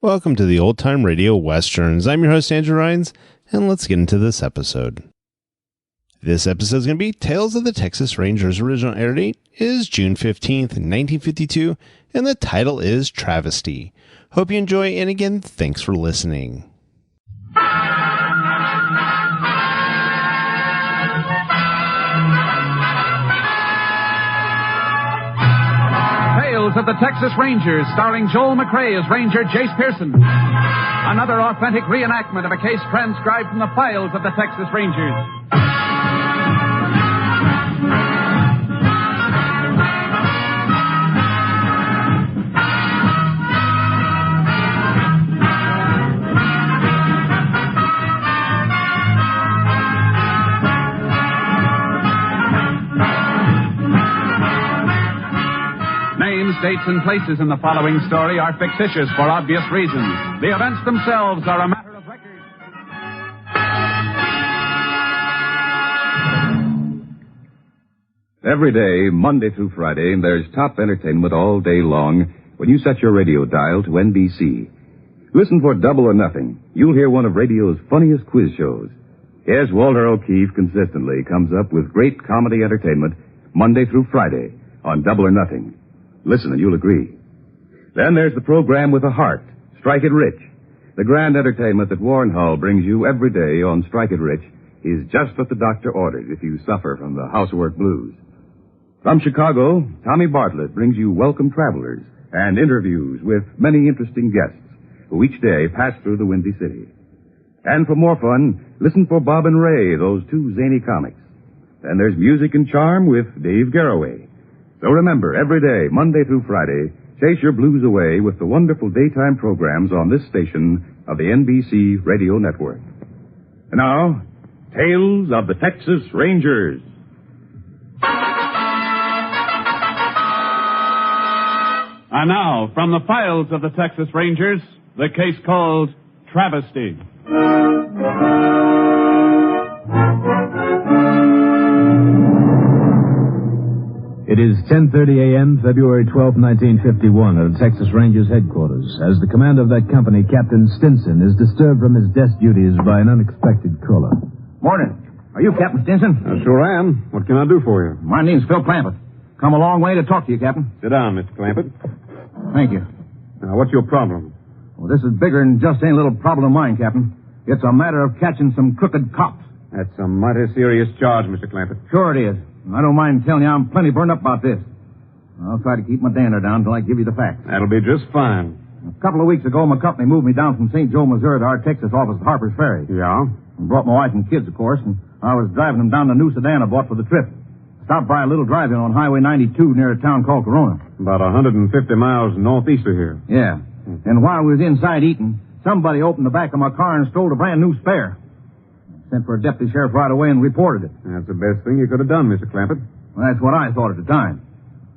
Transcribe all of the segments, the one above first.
Welcome to the Old Time Radio Westerns. I'm your host, Andrew Rhynes, and let's get into this episode. This episode is going to be Tales of the Texas Rangers. Original air date is June 15th, 1952, and the title is Travesty. Hope you enjoy, and again, thanks for listening. Tales of the Texas Rangers, starring Joel McCrea as Ranger Jayce Pearson. Another authentic reenactment of a case transcribed from the files of the Texas Rangers. Names, dates, and places in the following story are fictitious for obvious reasons. The events themselves are a matter of record. Every day, Monday through Friday, there's top entertainment all day long when you set your radio dial to NBC. Listen for Double or Nothing. You'll hear one of radio's funniest quiz shows. Yes, Walter O'Keefe consistently comes up with great comedy entertainment Monday through Friday on Double or Nothing. Listen and you'll agree. Then there's the program with a heart, Strike It Rich. The grand entertainment that Warren Hull brings you every day on Strike It Rich is just what the doctor ordered if you suffer from the housework blues. From Chicago, Tommy Bartlett brings you Welcome Travelers and interviews with many interesting guests who each day pass through the Windy City. And for more fun, listen for Bob and Ray, those two zany comics. Then there's Music and Charm with Dave Garroway. So remember, every day, Monday through Friday, chase your blues away with the wonderful daytime programs on this station of the NBC Radio Network. And now, Tales of the Texas Rangers. And now, from the files of the Texas Rangers, the case called Travesty. It is 10:30 a.m., February 12, 1951, at the Texas Rangers headquarters, as the commander of that company, Captain Stinson, is disturbed from his desk duties by an unexpected caller. Morning. Are you Captain Stinson? I sure am. What can I do for you? My name's Phil Clampett. Come a long way to talk to you, Captain. Sit down, Mr. Clampett. Thank you. Now, what's your problem? Well, this is bigger than just any little problem of mine, Captain. It's a matter of catching some crooked cops. That's a mighty serious charge, Mr. Clampett. Sure it is. I don't mind telling you I'm plenty burned up about this. I'll try to keep my dander down until I give you the facts. That'll be just fine. A couple of weeks ago, my company moved me down from St. Joe, Missouri to our Texas office at Harper's Ferry. Yeah? And brought my wife and kids, of course, and I was driving them down the new sedan I bought for the trip. Stopped by a little drive-in on Highway 92 near a town called Corona. About 150 miles northeast of here. Yeah. And while we was inside eating, somebody opened the back of my car and stole a brand new spare. Sent for a deputy sheriff right away and reported it. That's the best thing you could have done, Mr. Clampett. Well, that's what I thought at the time.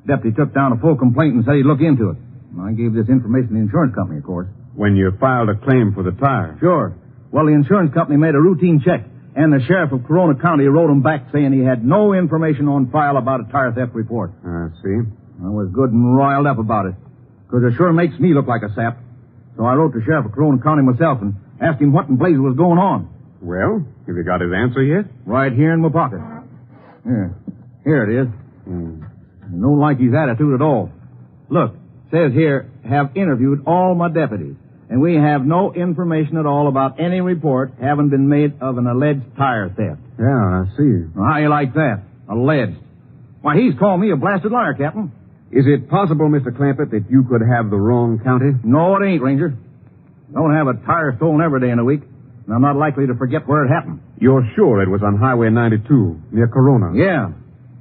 Deputy took down a full complaint and said he'd look into it. I gave this information to the insurance company, of course. When you filed a claim for the tire? Sure. Well, the insurance company made a routine check, and the sheriff of Corona County wrote him back saying he had no information on file about a tire theft report. I see. I was good and riled up about it, because it sure makes me look like a sap. So I wrote to Sheriff of Corona County myself and asked him what in blazes was going on. Well, have you got his answer yet? Right here in my pocket. Here it is. I don't like his attitude at all. Look, says here, have interviewed all my deputies, and we have no information at all about any report having been made of an alleged tire theft. Yeah, I see. Well, how you like that? Alleged. Why, he's called me a blasted liar, Captain. Is it possible, Mr. Clampett, that you could have the wrong county? No, it ain't, Ranger. Don't have a tire stolen every day in a week, and I'm not likely to forget where it happened. You're sure it was on Highway 92, near Corona? Yeah.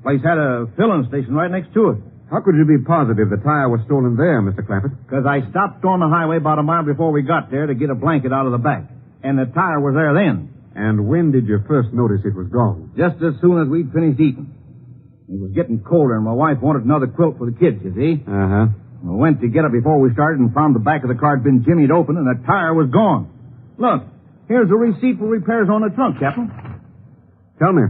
Place had a filling station right next to it. How could you be positive the tire was stolen there, Mr. Clampett? Because I stopped on the highway about a mile before we got there to get a blanket out of the back. And the tire was there then. And when did you first notice it was gone? Just as soon as we'd finished eating. It was getting colder, and my wife wanted another quilt for the kids, you see. Uh-huh. I went to get it before we started and found the back of the car had been jimmied open, and the tire was gone. Look, here's a receipt for repairs on the trunk, Captain. Tell me,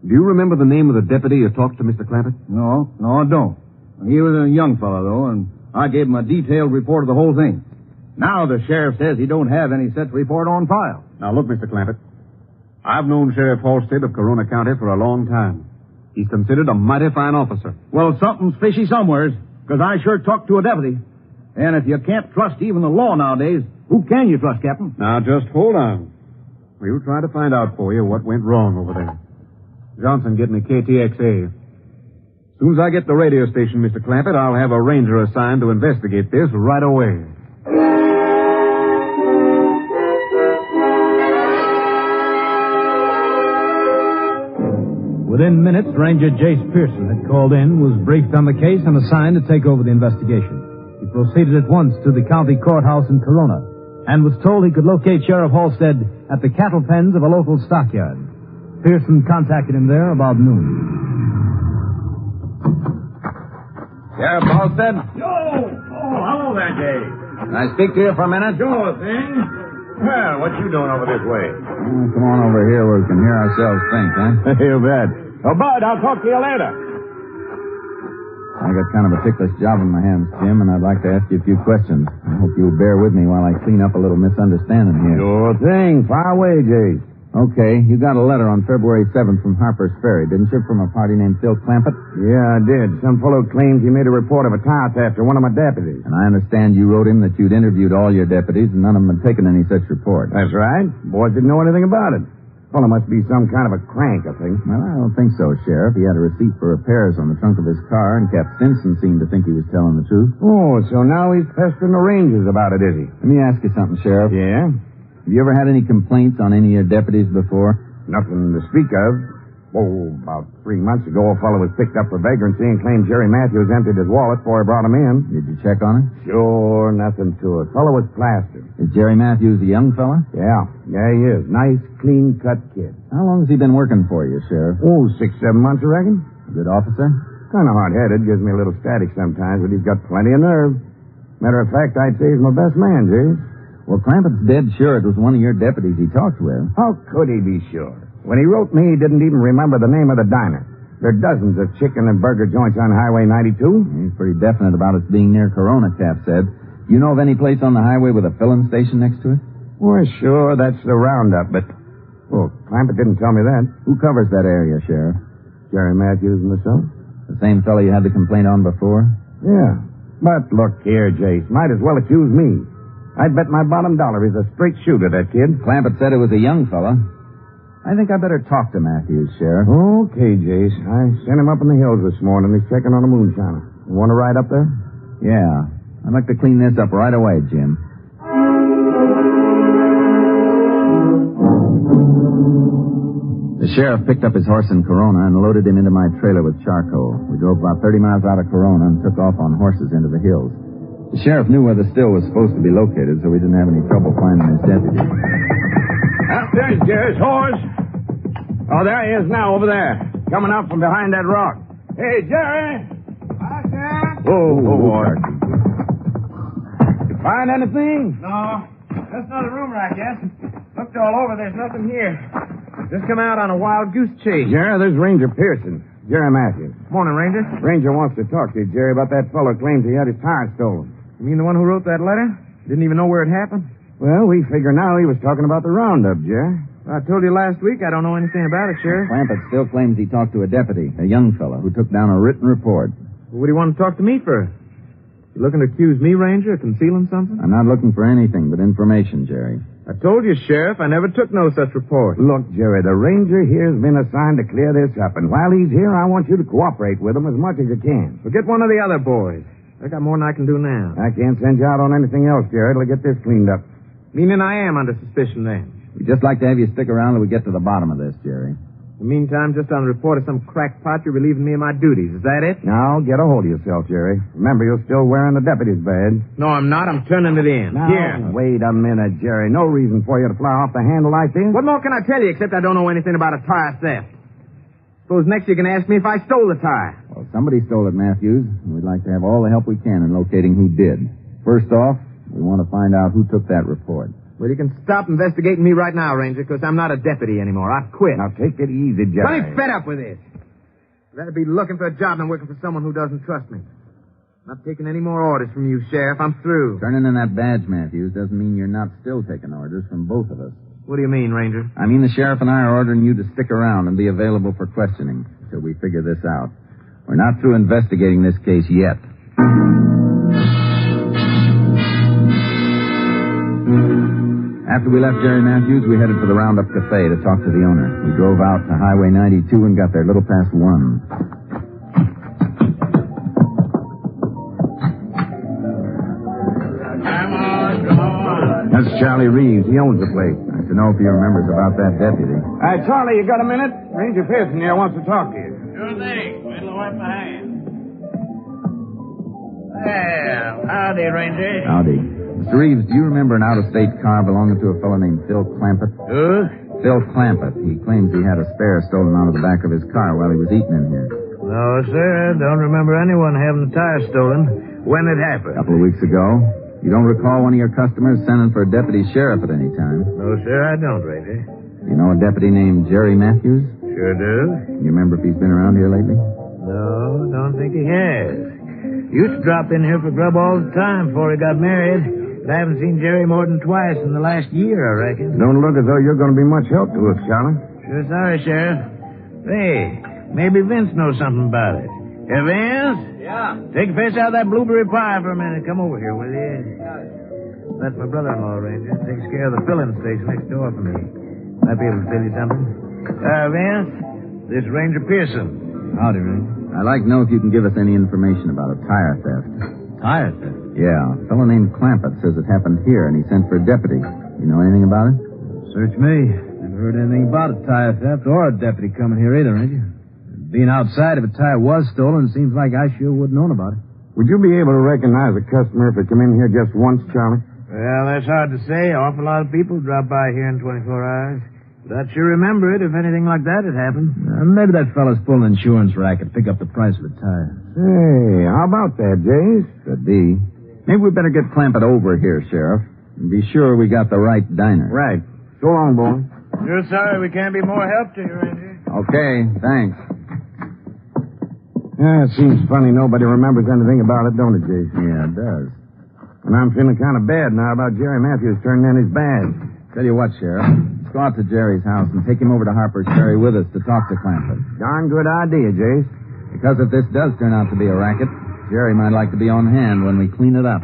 do you remember the name of the deputy who talked to Mr. Clampett? No, I don't. He was a young fellow, though, and I gave him a detailed report of the whole thing. Now the sheriff says he don't have any such report on file. Now, look, Mr. Clampett. I've known Sheriff Halstead of Corona County for a long time. He's considered a mighty fine officer. Well, something's fishy somewheres, because I sure talked to a deputy. And if you can't trust even the law nowadays, who can you trust, Captain? Now, just hold on. We'll try to find out for you what went wrong over there. Johnson getting the KTXA. As soon as I get the radio station, Mr. Clampett, I'll have a ranger assigned to investigate this right away. Within minutes, Ranger Jayce Pearson had called in, was briefed on the case, and assigned to take over the investigation. He proceeded at once to the county courthouse in Corona, and was told he could locate Sheriff Halstead at the cattle pens of a local stockyard. Pearson contacted him there about noon. Sheriff Halstead? Yo! Oh, hello there, Jay. Can I speak to you for a minute? Sure thing. Well, what you doing over this way? Come on over here where we can hear ourselves think, huh? You bet. Oh, Bud, I'll talk to you later. I got kind of a ticklish job in my hands, Jim, and I'd like to ask you a few questions. I hope you'll bear with me while I clean up a little misunderstanding here. Sure thing. Fire away, Jay. Okay, you got a letter on February 7th from Harper's Ferry, didn't you, from a party named Phil Clampett? Yeah, I did. Some fellow claims he made a report of a tire theft to one of my deputies. And I understand you wrote him that you'd interviewed all your deputies and none of them had taken any such report. That's right. Boys didn't know anything about it. Fellow must be some kind of a crank, I think. Well, I don't think so, Sheriff. He had a receipt for repairs on the trunk of his car, and Cap Stinson seemed to think he was telling the truth. Oh, so now he's pestering the Rangers about it, is he? Let me ask you something, Sheriff. Yeah? Have you ever had any complaints on any of your deputies before? Nothing to speak of. Oh, about 3 months ago, a fellow was picked up for vagrancy and claimed Jerry Matthews emptied his wallet before he brought him in. Did you check on it? Sure, nothing to it. Fellow was plastered. Is Jerry Matthews a young fella? Yeah, he is. Nice, clean-cut kid. How long has he been working for you, Sheriff? Oh, 6-7 months, I reckon. A good officer? Kind of hard-headed. Gives me a little static sometimes, but he's got plenty of nerve. Matter of fact, I'd say he's my best man, Jayce. Well, Clampett's dead sure it was one of your deputies he talked with. How could he be sure? When he wrote me, he didn't even remember the name of the diner. There are dozens of chicken and burger joints on Highway 92. He's pretty definite about its being near Corona, Cap said. You know of any place on the highway with a filling station next to it? Well, sure, that's the roundup, but... Oh, Clampett didn't tell me that. Who covers that area, Sheriff? Jerry Matthews and myself. The same fellow you had the complaint on before? Yeah. But look here, Jayce, might as well accuse me. I'd bet my bottom dollar he's a straight shooter, that kid. Clampett said it was a young fella. I think I better talk to Matthews, Sheriff. Okay, Jayce. I sent him up in the hills this morning. He's checking on a moonshiner. You want to ride up there? Yeah. I'd like to clean this up right away, Jim. The sheriff picked up his horse in Corona and loaded him into my trailer with charcoal. We drove about 30 miles out of Corona and took off on horses into the hills. The sheriff knew where the still was supposed to be located, so we didn't have any trouble finding his deputy. There's Jerry's horse. Oh, there he is now, over there. Coming out from behind that rock. Hey, Jerry! Hi, Sam. Oh, boy. You find anything? No, just another rumor, I guess. Looked all over. There's nothing here. Just come out on a wild goose chase. Jerry, there's Ranger Pearson. Jerry Matthews. Morning, Ranger. Ranger wants to talk to you, Jerry, about that fellow claims he had his tire stolen. You mean the one who wrote that letter? Didn't even know where it happened? Well, we figure now he was talking about the roundup, Jerry. I told you last week I don't know anything about it, Sheriff. Clampett still claims he talked to a deputy, a young fellow, who took down a written report. Well, what do you want to talk to me for? You looking to accuse me, Ranger, of concealing something? I'm not looking for anything but information, Jerry. I told you, Sheriff, I never took no such report. Look, Jerry, the ranger here's been assigned to clear this up, and while he's here, I want you to cooperate with him as much as you can. Well, get one of the other boys. I got more than I can do now. I can't send you out on anything else, Jerry, till I get this cleaned up. Meaning I am under suspicion then. We'd just like to have you stick around till we get to the bottom of this, Jerry. In the meantime, just on the report of some crackpot, you're relieving me of my duties. Is that it? Now, get a hold of yourself, Jerry. Remember, you're still wearing the deputy's badge. No, I'm not. I'm turning it in. Now, Here. wait a minute, Jerry. No reason for you to fly off the handle like this. What more can I tell you except I don't know anything about a tire theft? Suppose next you can ask me if I stole the tire. Well, somebody stole it, Matthews, and we'd like to have all the help we can in locating who did. First off, we want to find out who took that report. Well, you can stop investigating me right now, Ranger, because I'm not a deputy anymore. I've quit. Now, take it easy, Jerry. I'm fed up with this. I'd rather be looking for a job than working for someone who doesn't trust me. Not taking any more orders from you, Sheriff. I'm through. Turning in that badge, Matthews, doesn't mean you're not still taking orders from both of us. What do you mean, Ranger? I mean the sheriff and I are ordering you to stick around and be available for questioning until we figure this out. We're not through investigating this case yet. After we left Jerry Matthews, we headed for the Roundup Cafe to talk to the owner. We drove out to Highway 92 and got there a little past 1. That's Charlie Reeves. He owns the place. To know if he remembers about that deputy. Charlie, you got a minute? Ranger Pearson here wants to talk to you. Sure thing. Wait till I wipe my hands. Well, howdy, Ranger. Howdy. Mr. Reeves, do you remember an out-of-state car belonging to a fellow named Phil Clampett? Who? Phil Clampett. He claims he had a spare stolen out of the back of his car while he was eating in here. No, sir. Don't remember anyone having the tire stolen. When it happened? A couple of weeks ago. You don't recall one of your customers sending for a deputy sheriff at any time? No, sir, I don't, Ranger. You know a deputy named Jerry Matthews? Sure do. You remember if he's been around here lately? No, don't think he has. Used to drop in here for grub all the time before he got married. But I haven't seen Jerry more than twice in the last year, I reckon. Don't look as though you're going to be much help to us, Charlie. Sure sorry, Sheriff. Hey, maybe Vince knows something about it. Hey, Vince? Yeah. Take a piece out of that blueberry pie for a minute. Come over here, will you? That's my brother-in-law, Ranger. Takes care of the filling station next door for me. Might be able to tell you something. Vince, this is Ranger Pearson. Howdy, Ranger. I'd like to know if you can give us any information about a tire theft. Tire theft? Yeah. A fellow named Clampett says it happened here, and he sent for a deputy. You know anything about it? Search me. Never heard anything about a tire theft or a deputy coming here either, Ranger. Being outside, if a tire was stolen, seems like I sure would have known about it. Would you be able to recognize a customer if they come in here just once, Charlie? Well, that's hard to say. Awful lot of people drop by here in 24 hours. But I'd sure remember it if anything like that had happened. Maybe that fellow's pulling an insurance racket, pick up the price of a tire. Hey, how about that, Jayce? Could be. Maybe we better get Clampett over here, Sheriff, and be sure we got the right diner. Right. So long, boy. Sure sorry we can't be more help to you, Ranger. Okay, thanks. Yeah, it seems funny nobody remembers anything about it, don't it, Jayce? Yeah, it does. And I'm feeling kind of bad now about Jerry Matthews turning in his badge. Tell you what, Sheriff. Let's go out to Jerry's house and take him over to Harper's Ferry with us to talk to Clampett. Darn good idea, Jayce. Because if this does turn out to be a racket, Jerry might like to be on hand when we clean it up.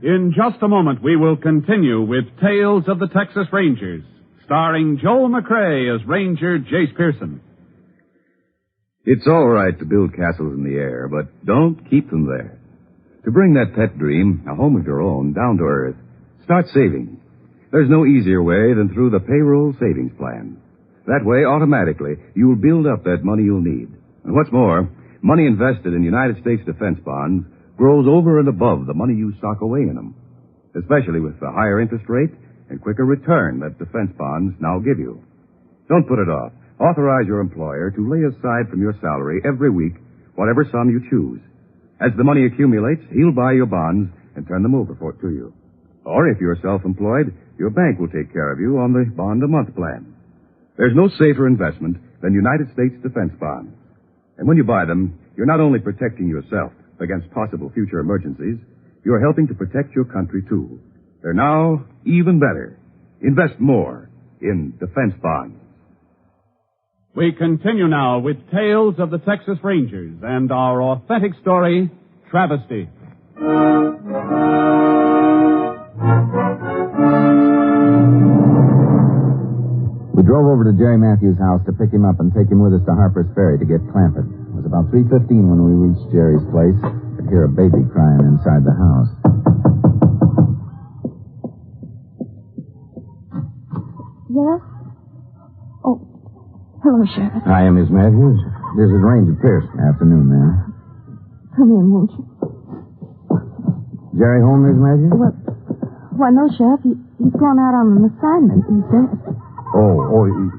In just a moment, we will continue with Tales of the Texas Rangers, starring Joel McCrea as Ranger Jayce Pearson. It's all right to build castles in the air, but don't keep them there. To bring that pet dream, a home of your own, down to earth, start saving. There's no easier way than through the payroll savings plan. That way, automatically, you'll build up that money you'll need. And what's more, money invested in United States defense bonds grows over and above the money you sock away in them, especially with the higher interest rate and quicker return that defense bonds now give you. Don't put it off. Authorize your employer to lay aside from your salary every week whatever sum you choose. As the money accumulates, he'll buy your bonds and turn them over to you. Or if you're self-employed, your bank will take care of you on the bond-a-month plan. There's no safer investment than United States defense bonds. And when you buy them, you're not only protecting yourself against possible future emergencies, you're helping to protect your country, too. They're now even better. Invest more in defense bonds. We continue now with Tales of the Texas Rangers and our authentic story, Travesty. We drove over to Jerry Matthews' house to pick him up and take him with us to Harper's Ferry to get Clampett. It was about 3:15 when we reached Jerry's place. Could hear a baby crying inside the house. Yes? Oh, hello, Sheriff. Hi, Miss Matthews. This is Ranger Pearson. Afternoon, ma'am. Come in, won't you? Jerry home, Miss Matthews? Why, no, Sheriff. He's gone out on an assignment. He's dead.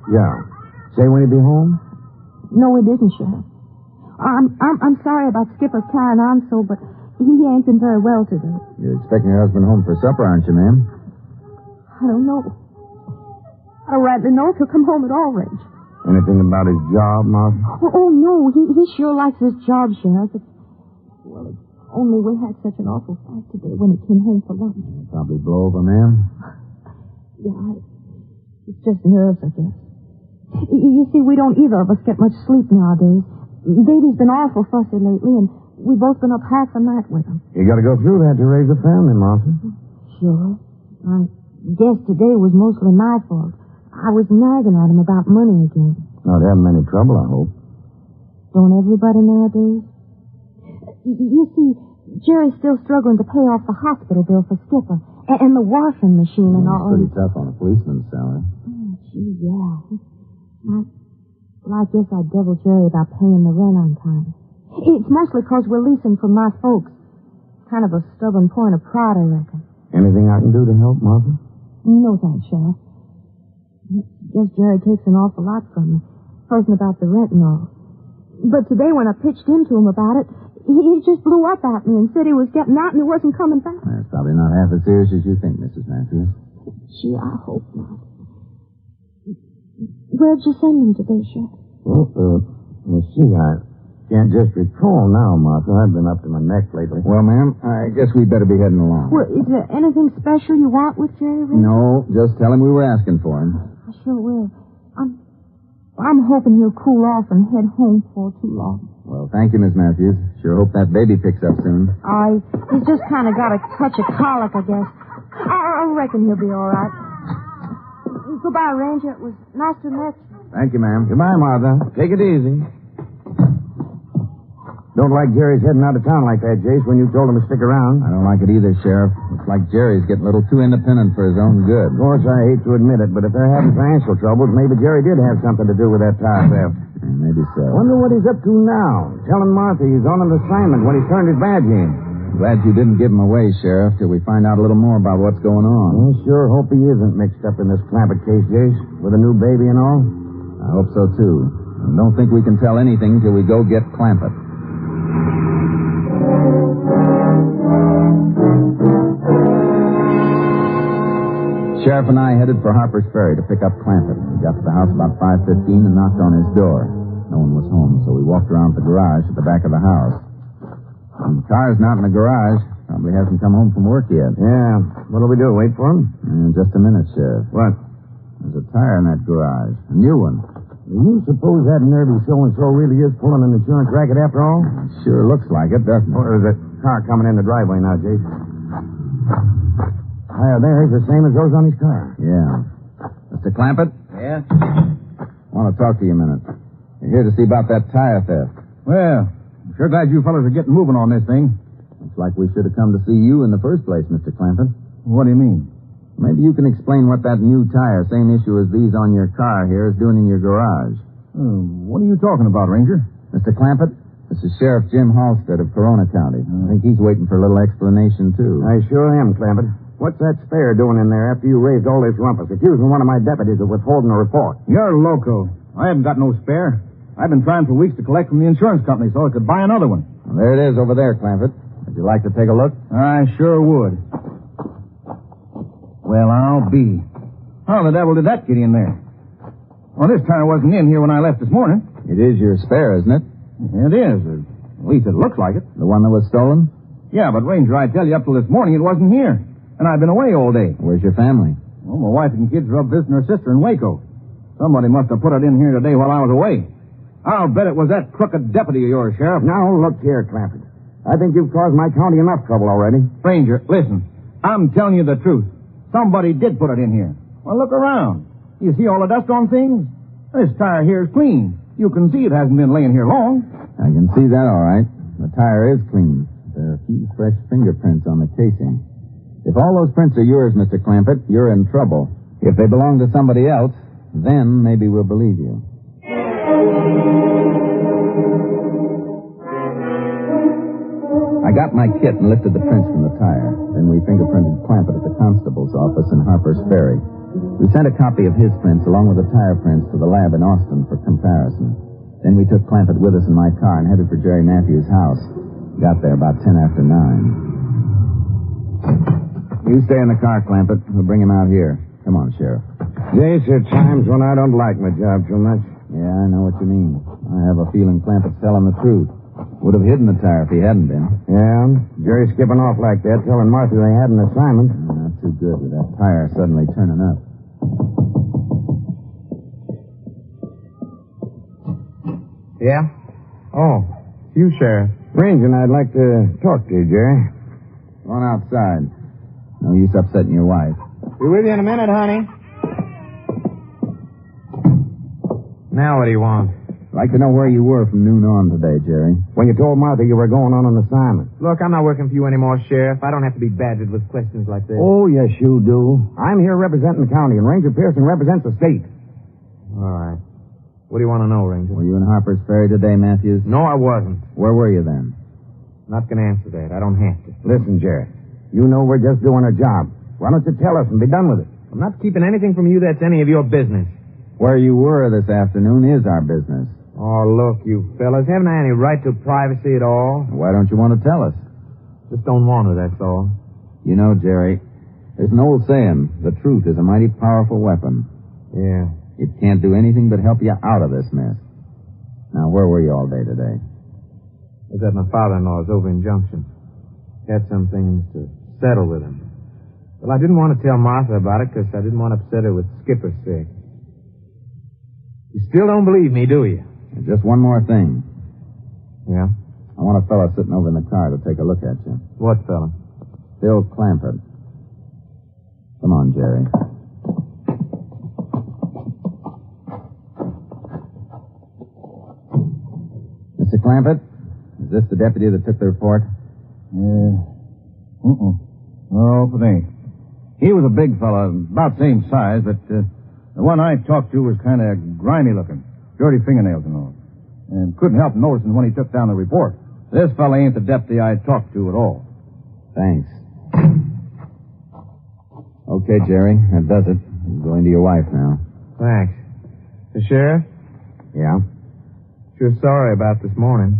Yeah. Say when he'll be home? No, he didn't, Sheriff. I'm sorry about Skipper carrying on so, but he ain't been very well today. You're expecting your husband home for supper, aren't you, ma'am? I don't know. I don't rightly know if he'll come home at all, Ranger. Anything about his job, Martha? Oh, no, he sure likes his job, Sheriff. Well, it's only we had such an awful fight today when he came home for lunch. Probably blow over, ma'am. Yeah, it's just nerves, I guess. You see, we don't either of us get much sleep nowadays. Baby's been awful fussy lately, and we've both been up half the night with him. You gotta go through that to raise a family, Martha. Sure. I guess today was mostly my fault. I was nagging at him about money again. Not having any trouble, I hope. Don't everybody nowadays? You see, Jerry's still struggling to pay off the hospital bill for Skipper, and the washing machine and all. It's pretty tough on a policeman's salary. Oh, gee, yeah. I guess I devil Jerry about paying the rent on time. It's mostly because we're leasing from my folks. Kind of a stubborn point of pride, I reckon. Anything I can do to help, Martha? No, thanks, Sheriff. Guess Jerry takes an awful lot from me. Fussing about the rent and all. But today when I pitched into him about it, he just blew up at me and said he was getting out and he wasn't coming back. That's probably not half as serious as you think, Mrs. Matthews. Gee, I hope not. Where'd you send him today, Sheriff? Well, you see, I can't just recall now, Martha. I've been up to my neck lately. Well, ma'am, I guess we'd better be heading along. Well, is there anything special you want with Jerry, Ranger? No, just tell him we were asking for him. I sure will. I'm hoping he'll cool off and head home before too long. Well, thank you, Miss Matthews. Sure hope that baby picks up soon. He's just kind of got a touch of colic, I guess. I reckon he'll be all right. Goodbye, Ranger. It was nice to meet you. Thank you, ma'am. Goodbye, Martha. Take it easy. Don't like Jerry's heading out of town like that, Jayce, when you told him to stick around. I don't like it either, Sheriff. It's like Jerry's getting a little too independent for his own good. Of course, I hate to admit it, but if they're having financial troubles, maybe Jerry did have something to do with that tire theft. Maybe so. Wonder what he's up to now. Telling Martha he's on an assignment when he turned his badge in. Glad you didn't give him away, Sheriff, till we find out a little more about what's going on. I sure hope he isn't mixed up in this Clampett case, Jayce, with a new baby and all. I hope so, too. I don't think we can tell anything till we go get Clampett. Sheriff and I headed for Harper's Ferry to pick up Clampett. We got to the house about 5:15 and knocked on his door. No one was home, so we walked around the garage at the back of the house. And the car's not in the garage. Probably hasn't come home from work yet. Yeah. What'll we do, wait for him? Just a minute, Sheriff. What? There's a tire in that garage. A new one. Do you suppose that nervy so-and-so really is pulling an insurance racket after all? It sure looks like it, doesn't it? Oh, there's a car coming in the driveway now, Jayce. Tire there is the same as those on his car. Yeah. Mr. Clampett? Yeah? I want to talk to you a minute. You're here to see about that tire theft. Well, I'm sure glad you fellas are getting moving on this thing. Looks like we should have come to see you in the first place, Mr. Clampett. What do you mean? Maybe you can explain what that new tire, same issue as these on your car here, is doing in your garage. What are you talking about, Ranger? Mr. Clampett, this is Sheriff Jim Halstead of Corona County. I think he's waiting for a little explanation, too. I sure am, Clampett. What's that spare doing in there after you raised all this rumpus, accusing one of my deputies of withholding a report? You're loco. I haven't got no spare. I've been trying for weeks to collect from the insurance company so I could buy another one. Well, there it is over there, Clampett. Would you like to take a look? I sure would. Well, I'll be. How the devil did that get in there? Well, this tire wasn't in here when I left this morning. It is your spare, isn't it? It is. At least it looks like it. The one that was stolen? Yeah, but Ranger, I tell you, up till this morning it wasn't here. And I've been away all day. Where's your family? Well, my wife and kids are up visiting her sister in Waco. Somebody must have put it in here today while I was away. I'll bet it was that crooked deputy of yours, Sheriff. Now, look here, Clampett. I think you've caused my county enough trouble already. Ranger, listen. I'm telling you the truth. Somebody did put it in here. Well, look around. You see all the dust on things? This tire here is clean. You can see it hasn't been laying here long. I can see that all right. The tire is clean. There are a few fresh fingerprints on the casing. If all those prints are yours, Mr. Clampett, you're in trouble. If they belong to somebody else, then maybe we'll believe you. I got my kit and lifted the prints from the tire. Then we fingerprinted Clampett at the constable's office in Harper's Ferry. We sent a copy of his prints along with the tire prints to the lab in Austin for comparison. Then we took Clampett with us in my car and headed for Jerry Matthews' house. Got there about 10 after 9. You stay in the car, Clampett. We'll bring him out here. Come on, Sheriff. Jayce, there are times when I don't like my job too much. Yeah, I know what you mean. I have a feeling Clampett's telling the truth. Would have hidden the tire if he hadn't been. Yeah, Jerry skipping off like that, telling Martha they had an assignment. Not too good with that tire suddenly turning up. Yeah? Oh, you, Sheriff. Ranger and I'd like to talk to you, Jerry. Go on outside. No use upsetting your wife. Be with you in a minute, honey. Now what do you want? I'd like to know where you were from noon on today, Jerry. When you told Martha you were going on an assignment. Look, I'm not working for you anymore, Sheriff. I don't have to be badgered with questions like this. Oh, yes, you do. I'm here representing the county, and Ranger Pearson represents the state. All right. What do you want to know, Ranger? Were you in Harper's Ferry today, Matthews? No, I wasn't. Where were you then? Not going to answer that. I don't have to. Listen, Jerry. You know we're just doing our job. Why don't you tell us and be done with it? I'm not keeping anything from you that's any of your business. Where you were this afternoon is our business. Oh, look, you fellas. Haven't I any right to privacy at all? Why don't you want to tell us? Just don't want to, that's all. You know, Jerry, there's an old saying, the truth is a mighty powerful weapon. Yeah. It can't do anything but help you out of this mess. Now, where were you all day today? I was at my father-in-law's over in Junction. Had some things to settle with him. Well, I didn't want to tell Martha about it because I didn't want to upset her with Skipper's sake. You still don't believe me, do you? Just one more thing. Yeah? I want a fellow sitting over in the car to take a look at you. What fella? Bill Clampett. Come on, Jerry. Mr. Clampett, is this the deputy that took the report? Oh, thanks. He was a big fella, about the same size, but the one I talked to was kind of grimy looking. Dirty fingernails and all. And couldn't help noticing when he took down the report. This fella ain't the deputy I talked to at all. Thanks. Okay, Jerry, that does it. I'm going to your wife now. Thanks. The sheriff? Yeah? Sure sorry about this morning.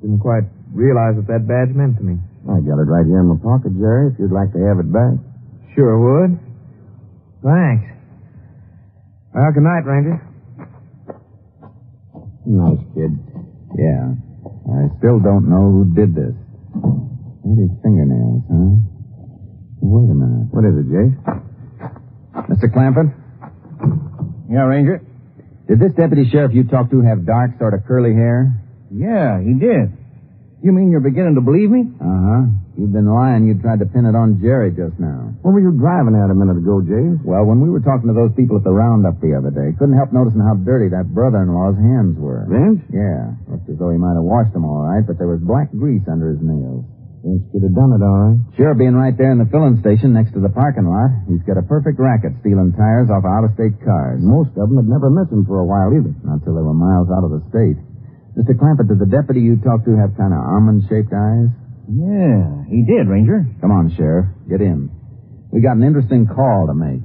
Didn't quite realize what that badge meant to me. I got it right here in my pocket, Jerry, if you'd like to have it back. Sure would. Thanks. Well, good night, Ranger. Nice kid. Yeah. I still don't know who did this. Dirty fingernails, huh? Wait a minute. What is it, Jayce? Mr. Clampett? Yeah, Ranger? Did this deputy sheriff you talked to have dark, sort of curly hair? Yeah, he did. You mean you're beginning to believe me? Uh-huh. You've been lying. You tried to pin it on Jerry just now. What were you driving at a minute ago, Jayce? Well, when we were talking to those people at the roundup the other day, couldn't help noticing how dirty that brother-in-law's hands were. Vince? Yeah. Looked as though he might have washed them all right, but there was black grease under his nails. Vince could have done it all right. Sure, being right there in the filling station next to the parking lot, he's got a perfect racket stealing tires off out-of-state cars. Most of them had never missed him for a while either. Not till they were miles out of the state. Mr. Clampett, did the deputy you talked to have kind of almond-shaped eyes? Yeah, he did, Ranger. Come on, Sheriff. Get in. We got an interesting call to make.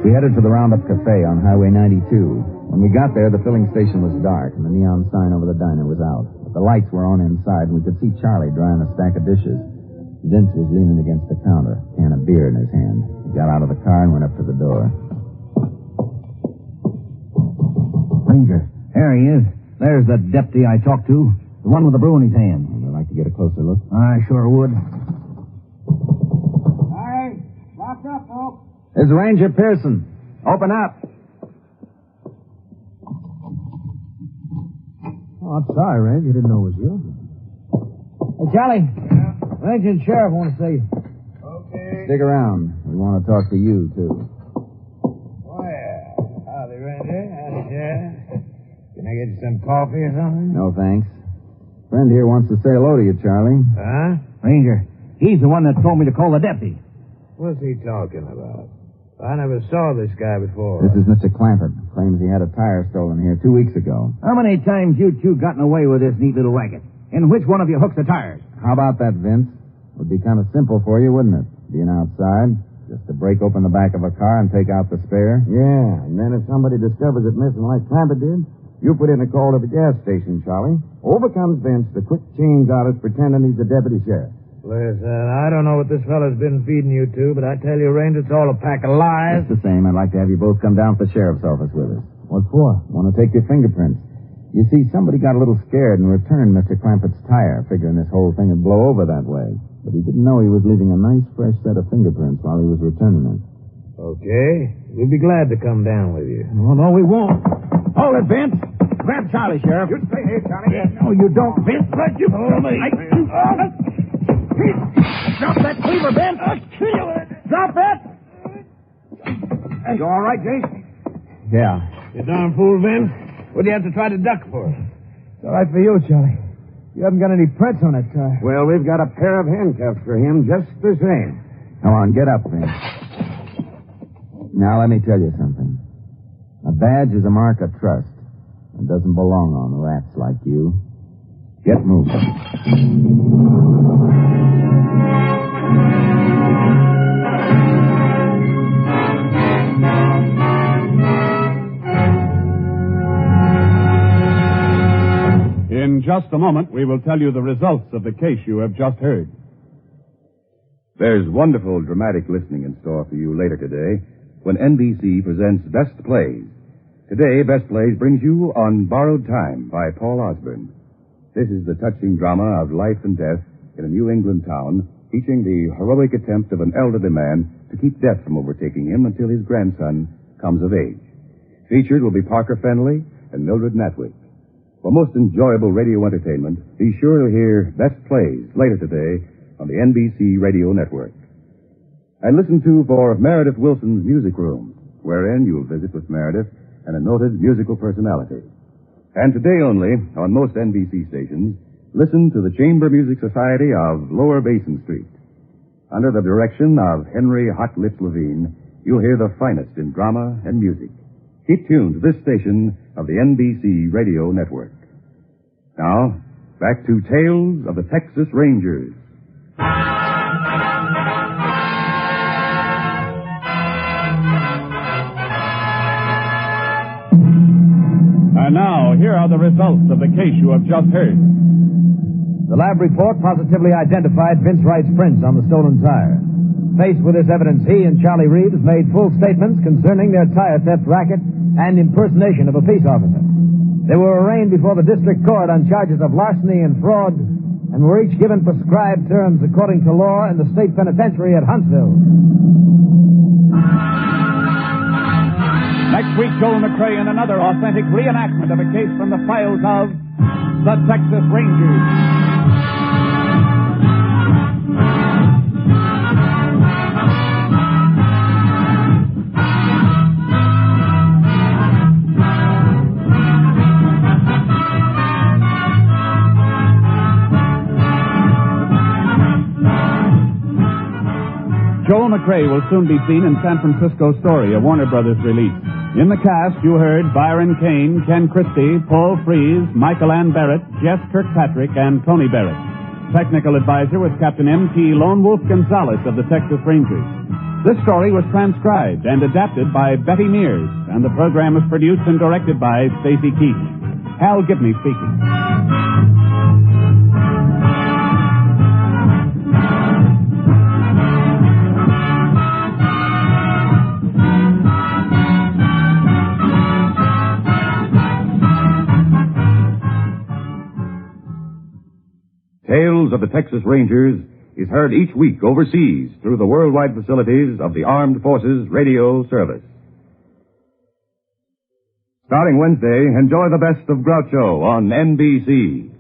We headed for the Roundup Cafe on Highway 92. When we got there, the filling station was dark, and the neon sign over the diner was out. But the lights were on inside, and we could see Charlie drying a stack of dishes. Vince was leaning against the counter, a can of beer in his hand. He got out of the car and went up to the door. Ranger, there he is. There's the deputy I talked to. The one with the brew in his hand. Would you like to get a closer look? I sure would. All right. Locked up, folks. There's Ranger Pearson. Open up. Oh, I'm sorry, Ranger. You didn't know it was you. Hey, Charlie. Yeah? Ranger and Sheriff want to see you. Okay. Stick around. We want to talk to you, too. Well, howdy, Ranger. Howdy, Sheriff. Can I get you some coffee or something? No, thanks. Friend here wants to say hello to you, Charlie. Huh? Ranger, he's the one that told me to call the deputy. What's he talking about? I never saw this guy before. This is Mr. Clampett. Claims he had a tire stolen here 2 weeks ago. How many times you two gotten away with this neat little racket? And which one of you hooks the tires? How about that, Vince? Would be kind of simple for you, wouldn't it? Being outside, just to break open the back of a car and take out the spare. Yeah, and then if somebody discovers it missing like Clampett did, You put in a call to the gas station, Charlie. Over comes Vince, the quick change artist, pretending he's the deputy sheriff. Listen, I don't know what this fella's been feeding you to, but I tell you, Ranger, it's all a pack of lies. Just the same, I'd like to have you both come down to the sheriff's office with us. What for? Want to take your fingerprints. You see, somebody got a little scared and returned Mr. Clampett's tire, figuring this whole thing would blow over that way. But he didn't know he was leaving a nice, fresh set of fingerprints while he was returning it. Okay. We'll be glad to come down with you. Oh, no, we won't. Hold it, Vince. Grab Charlie, Sheriff. You stay here, Charlie. No, you don't, Vince. Let you hold me. Drop that cleaver, Vince. Drop it. You all right, Jayce? Yeah. You darn fool, Vince. What do you have to try to duck for? It's all right for you, Charlie. You haven't got any prints on that tire. Well, we've got a pair of handcuffs for him just the same. Come on, get up, Vince. Now, let me tell you something. A badge is a mark of trust and doesn't belong on rats like you. Get moving. In just a moment, we will tell you the results of the case you have just heard. There's wonderful dramatic listening in store for you later today when NBC presents Best Plays. Today, Best Plays brings you On Borrowed Time by Paul Osborne. This is the touching drama of life and death in a New England town, featuring the heroic attempt of an elderly man to keep death from overtaking him until his grandson comes of age. Featured will be Parker Fenley and Mildred Natwick. For most enjoyable radio entertainment, be sure to hear Best Plays later today on the NBC Radio Network. And listen to for Meredith Wilson's Music Room, wherein you'll visit with Meredith and a noted musical personality. And today only, on most NBC stations, listen to the Chamber Music Society of Lower Basin Street. Under the direction of Henry Hot Lips Levine, you'll hear the finest in drama and music. Keep tuned to this station of the NBC Radio Network. Now, back to Tales of the Texas Rangers. And now, here are the results of the case you have just heard. The lab report positively identified Vince Wright's prints on the stolen tire. Faced with this evidence, he and Charlie Reeves made full statements concerning their tire theft racket and impersonation of a peace officer. They were arraigned before the district court on charges of larceny and fraud and were each given prescribed terms according to law in the state penitentiary at Huntsville. Next week, Joel McCrea in another authentic reenactment of a case from the files of the Texas Rangers. Joel McCrea will soon be seen in San Francisco Story, a Warner Brothers release. In the cast, you heard Byron Kane, Ken Christy, Paul Fries, Michael Ann Berret, Jess Kirkpatrick, and Tony Barrett. Technical advisor was Captain M.T. Lone Wolf Gonzalez of the Texas Rangers. This story was transcribed and adapted by Betty Mears, and the program was produced and directed by Stacy Keach. Hal Gibney speaking. Tales of the Texas Rangers is heard each week overseas through the worldwide facilities of the Armed Forces Radio Service. Starting Wednesday, enjoy the best of Groucho on NBC.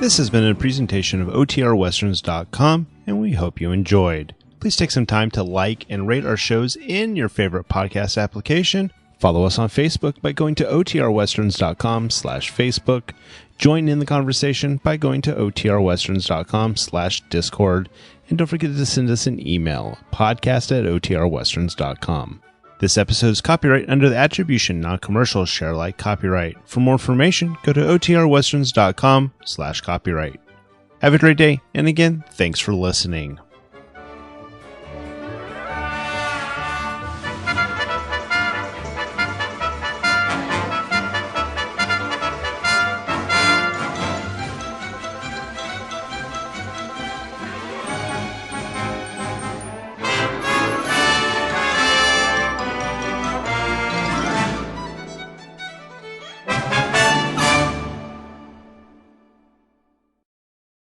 This has been a presentation of OTRWesterns.com, and we hope you enjoyed. Please take some time to like and rate our shows in your favorite podcast application. Follow us on Facebook by going to OTRWesterns.com/Facebook. Join in the conversation by going to OTRWesterns.com/Discord. And don't forget to send us an email, podcast@OTRWesterns.com. This episode is copyright under the attribution, non-commercial, share alike copyright. For more information, go to otrwesterns.com/copyright. Have a great day, and again, thanks for listening.